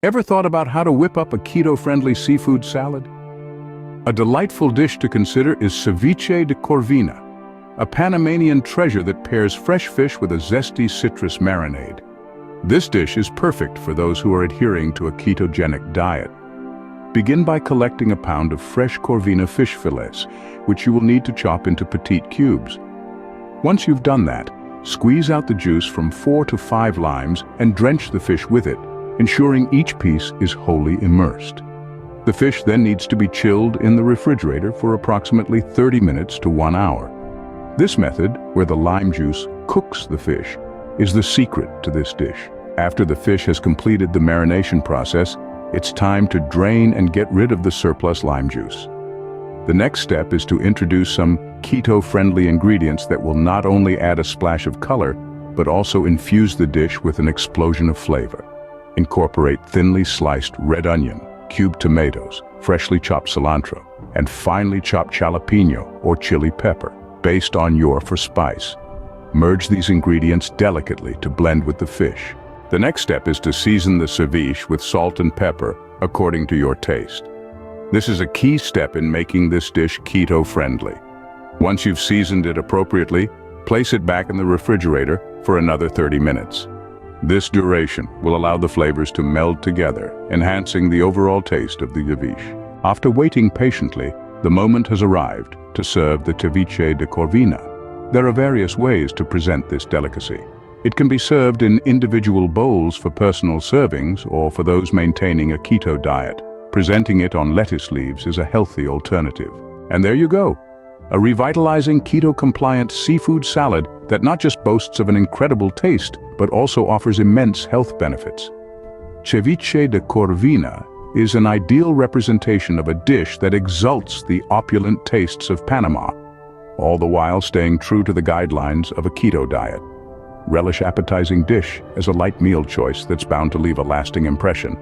Ever thought about how to whip up a keto-friendly seafood salad? A delightful dish to consider is Ceviche de Corvina, a Panamanian treasure that pairs fresh fish with a zesty citrus marinade. This dish is perfect for those who are adhering to a ketogenic diet. Begin by collecting a pound of fresh Corvina fish fillets, which you will need to chop into petite cubes. Once you've done that, squeeze out the juice from 4 to 5 limes and drench the fish with it, ensuring each piece is wholly immersed. The fish then needs to be chilled in the refrigerator for approximately 30 minutes to 1 hour. This method, where the lime juice cooks the fish, is the secret to this dish. After the fish has completed the marination process, it's time to drain and get rid of the surplus lime juice. The next step is to introduce some keto-friendly ingredients that will not only add a splash of color, but also infuse the dish with an explosion of flavor. Incorporate thinly sliced red onion, cubed tomatoes, freshly chopped cilantro, and finely chopped jalapeno or chili pepper, based on your for spice. Merge these ingredients delicately to blend with the fish. The next step is to season the ceviche with salt and pepper according to your taste. This is a key step in making this dish keto-friendly. Once you've seasoned it appropriately, place it back in the refrigerator for another 30 minutes. This duration will allow the flavors to meld together, enhancing the overall taste of the ceviche. After waiting patiently, the moment has arrived to serve the Ceviche de Corvina. There are various ways to present this delicacy. It can be served in individual bowls for personal servings or for those maintaining a keto diet. Presenting it on lettuce leaves is a healthy alternative. And there you go, a revitalizing keto-compliant seafood salad that not just boasts of an incredible taste, but also offers immense health benefits. Ceviche de Corvina is an ideal representation of a dish that exalts the opulent tastes of Panama, all the while staying true to the guidelines of a keto diet. Relish appetizing dish as a light meal choice that's bound to leave a lasting impression.